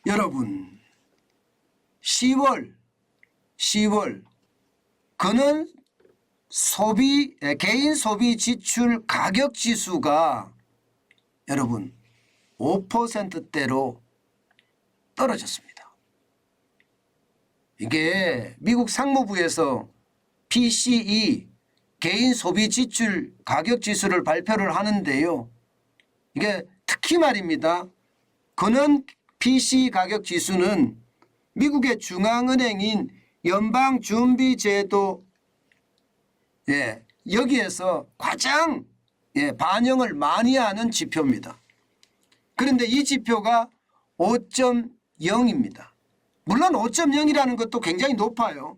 여러분 10월 그는 개인 소비 지출 가격 지수가 여러분 5%대로 떨어졌습니다. 이게 미국 상무부에서 PCE 개인 소비 지출 가격 지수를 발표를 하는데요. 이게 특히 말입니다. 그는 PCE 가격 지수는 미국의 중앙은행인 연방준비제도 여기에서 가장 반영을 많이 하는 지표입니다. 그런데 이 지표가 5.0입니다. 물론 5.0이라는 것도 굉장히 높아요.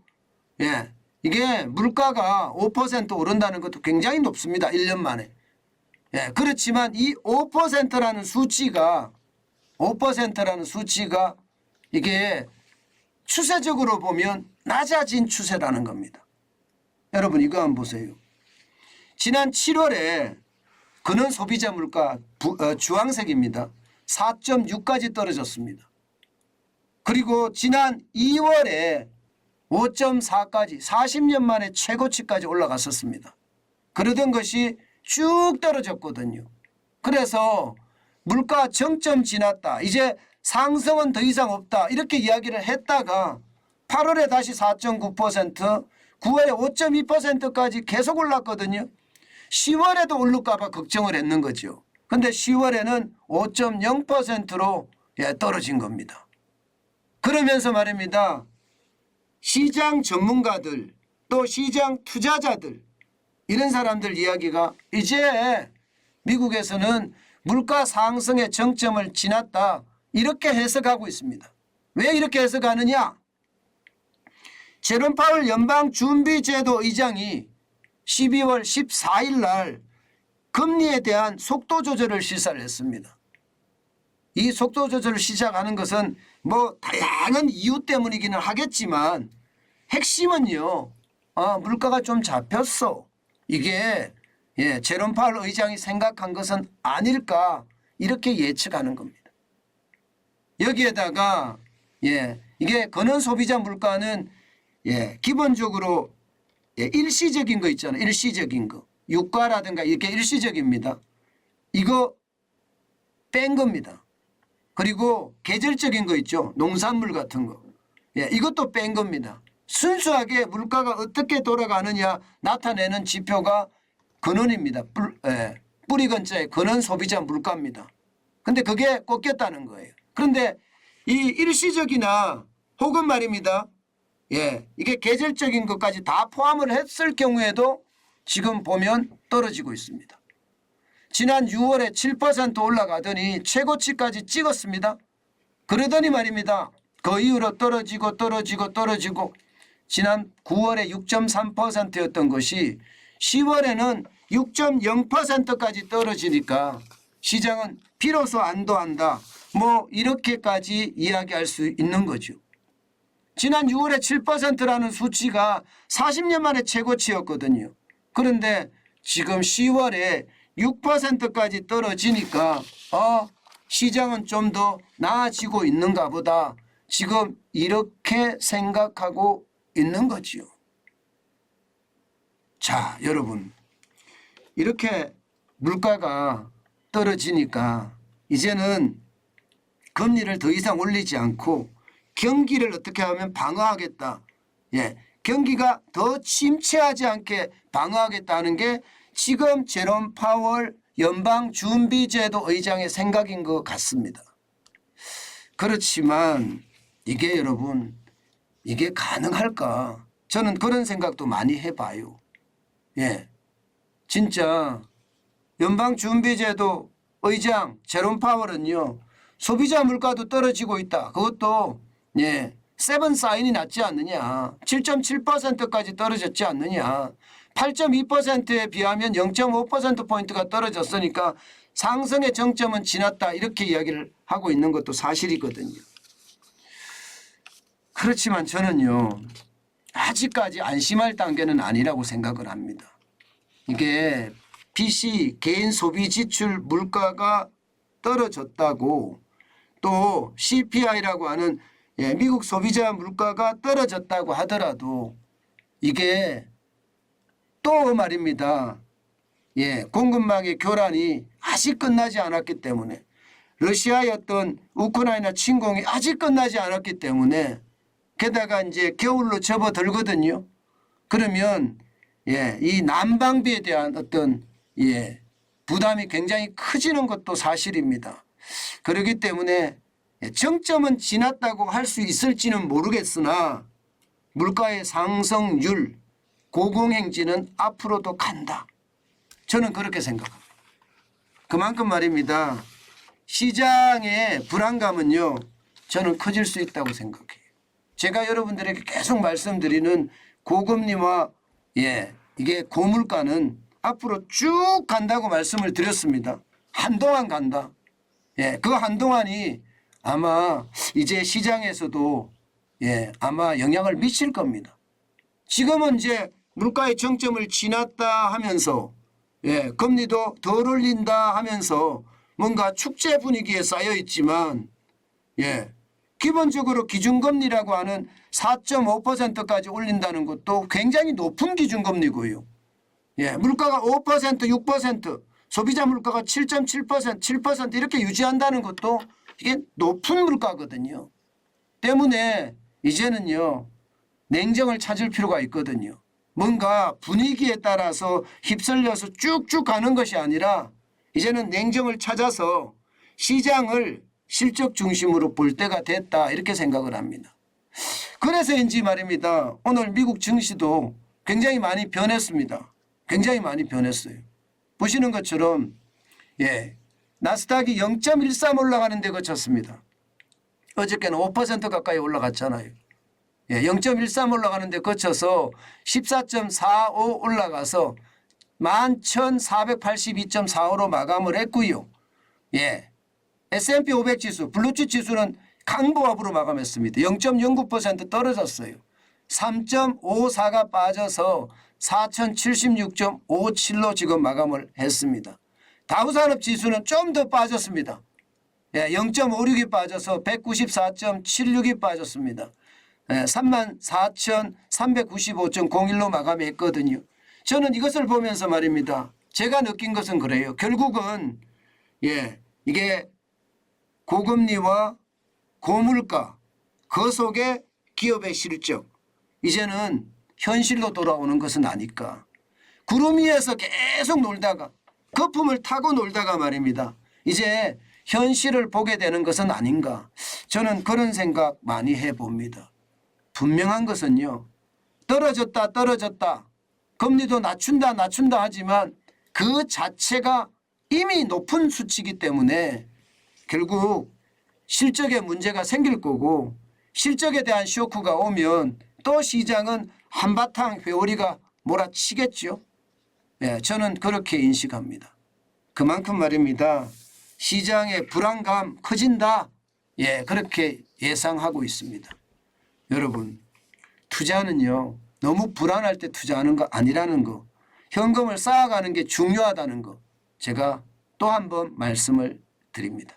이게 물가가 5% 오른다는 것도 굉장히 높습니다. 1년 만에. 그렇지만 이 5%라는 수치가 이게 추세적으로 보면 낮아진 추세라는 겁니다. 여러분 이거 한번 보세요. 지난 7월에 근원 소비자 물가 주황색입니다. 4.6까지 떨어졌습니다. 그리고 지난 2월에 5.4까지 40년 만에 최고치까지 올라갔었습니다. 그러던 것이 쭉 떨어졌거든요. 그래서 물가 정점 지났다. 이제 상승은 더 이상 없다. 이렇게 이야기를 했다가 8월에 다시 4.9%, 9월에 5.2%까지 계속 올랐거든요. 10월에도 오를까 봐 걱정을 했는 거죠. 그런데 10월에는 5.0%로 떨어진 겁니다. 그러면서 말입니다. 시장 전문가들 또 시장 투자자들 이런 사람들 이야기가 이제 미국에서는 물가 상승의 정점을 지났다 이렇게 해석하고 있습니다. 왜 이렇게 해석하느냐? 제롬 파월 연방준비제도 의장이 12월 14일 날 금리에 대한 속도 조절을 시사를 했습니다. 이 속도 조절을 시작하는 것은 뭐 다양한 이유 때문이기는 하겠지만 핵심은요. 물가가 좀 잡혔어. 이게 제롬 파월 의장이 생각한 것은 아닐까 이렇게 예측하는 겁니다. 여기에다가 이게 근원 소비자 물가는 기본적으로 일시적인 거 있잖아요. 일시적인 거. 유가라든가 이렇게 일시적입니다. 이거 뺀 겁니다. 그리고 계절적인 거 있죠. 농산물 같은 거. 이것도 뺀 겁니다. 순수하게 물가가 어떻게 돌아가느냐 나타내는 지표가 근원입니다. 뿌리근자의 근원 소비자 물가입니다. 그런데 그게 꺾였다는 거예요. 그런데 이 일시적이나 혹은 말입니다. 이게 계절적인 것까지 다 포함을 했을 경우에도 지금 보면 떨어지고 있습니다. 지난 6월에 7% 올라가더니 최고치까지 찍었습니다. 그러더니 말입니다. 그 이후로 떨어지고 지난 9월에 6.3%였던 것이 10월에는 6.0%까지 떨어지니까 시장은 비로소 안도한다. 뭐 이렇게까지 이야기할 수 있는 거죠. 지난 6월에 7%라는 수치가 40년 만에 최고치였거든요. 그런데 지금 10월에 6%까지 떨어지니까 시장은 좀 더 나아지고 있는가 보다. 지금 이렇게 생각하고 있는 거지요. 자, 여러분 이렇게 물가가 떨어지니까 이제는 금리를 더 이상 올리지 않고 경기를 어떻게 하면 방어하겠다. 경기가 더 침체하지 않게 방어하겠다는 게 지금 제롬 파월 연방준비제도 의장의 생각인 것 같습니다. 그렇지만 이게 여러분 이게 가능할까? 저는 그런 생각도 많이 해봐요. 진짜 연방준비제도 의장 제롬 파월은요. 소비자 물가도 떨어지고 있다. 그것도 세븐 사인이 났지 않느냐. 7.7%까지 떨어졌지 않느냐. 8.2%에 비하면 0.5%포인트가 떨어졌으니까 상승의 정점은 지났다. 이렇게 이야기를 하고 있는 것도 사실이거든요. 그렇지만 저는요. 아직까지 안심할 단계는 아니라고 생각을 합니다. 이게 PC 개인 소비 지출 물가가 떨어졌다고 또 CPI라고 하는 미국 소비자 물가가 떨어졌다고 하더라도 이게 또 말입니다. 공급망의 교란이 아직 끝나지 않았기 때문에 러시아의 어떤 우크라이나 침공이 아직 끝나지 않았기 때문에 게다가 이제 겨울로 접어들거든요. 그러면 이 난방비에 대한 어떤 부담이 굉장히 커지는 것도 사실입니다. 그렇기 때문에 정점은 지났다고 할 수 있을지는 모르겠으나 물가의 상승률 고공행진은 앞으로도 간다. 저는 그렇게 생각합니다. 그만큼 말입니다. 시장의 불안감은요. 저는 커질 수 있다고 생각해요. 제가 여러분들에게 계속 말씀드리는 고금리와 이게 고물가는 앞으로 쭉 간다고 말씀을 드렸습니다. 한동안 간다. 그 한동안이 아마 이제 시장에서도 아마 영향을 미칠 겁니다. 지금은 이제 물가의 정점을 지났다 하면서 금리도 덜 올린다 하면서 뭔가 축제 분위기에 쌓여 있지만 기본적으로 기준금리라고 하는 4.5%까지 올린다는 것도 굉장히 높은 기준금리고요. 물가가 5%, 6%, 소비자 물가가 7.7%, 7% 이렇게 유지한다는 것도 이게 높은 물가거든요. 때문에 이제는요. 냉정을 찾을 필요가 있거든요. 뭔가 분위기에 따라서 휩쓸려서 쭉쭉 가는 것이 아니라 이제는 냉정을 찾아서 시장을 실적 중심으로 볼 때가 됐다 이렇게 생각을 합니다. 그래서인지 말입니다. 오늘 미국 증시도 굉장히 많이 변했습니다. 굉장히 많이 변했어요. 보시는 것처럼 나스닥이 0.13 올라가는 데 그쳤습니다. 어저께는 5% 가까이 올라갔잖아요. 0.13 올라가는 데 거쳐서 14.45 올라가서 11,482.45로 마감을 했고요. S&P 500 지수, 블루칩 지수는 강보합으로 마감했습니다. 0.09% 떨어졌어요. 3.54가 빠져서 4,076.57로 지금 마감을 했습니다. 다우산업 지수는 좀 더 빠졌습니다. 0.56이 빠져서 194.76이 빠졌습니다. 34,395.01로 마감했거든요. 저는 이것을 보면서 말입니다. 제가 느낀 것은 그래요. 결국은 이게 고금리와 고물가 그 속에 기업의 실적 이제는 현실로 돌아오는 것은 아닐까. 구름 위에서 계속 놀다가 거품을 타고 놀다가 말입니다. 이제 현실을 보게 되는 것은 아닌가. 저는 그런 생각 많이 해봅니다. 분명한 것은요. 떨어졌다. 금리도 낮춘다 하지만 그 자체가 이미 높은 수치이기 때문에 결국 실적에 문제가 생길 거고 실적에 대한 쇼크가 오면 또 시장은 한바탕 회오리가 몰아치겠죠. 저는 그렇게 인식합니다. 그만큼 말입니다. 시장의 불안감 커진다. 그렇게 예상하고 있습니다. 여러분 투자는요. 너무 불안할 때 투자하는 거 아니라는 거. 현금을 쌓아가는 게 중요하다는 거. 제가 또 한 번 말씀을 드립니다.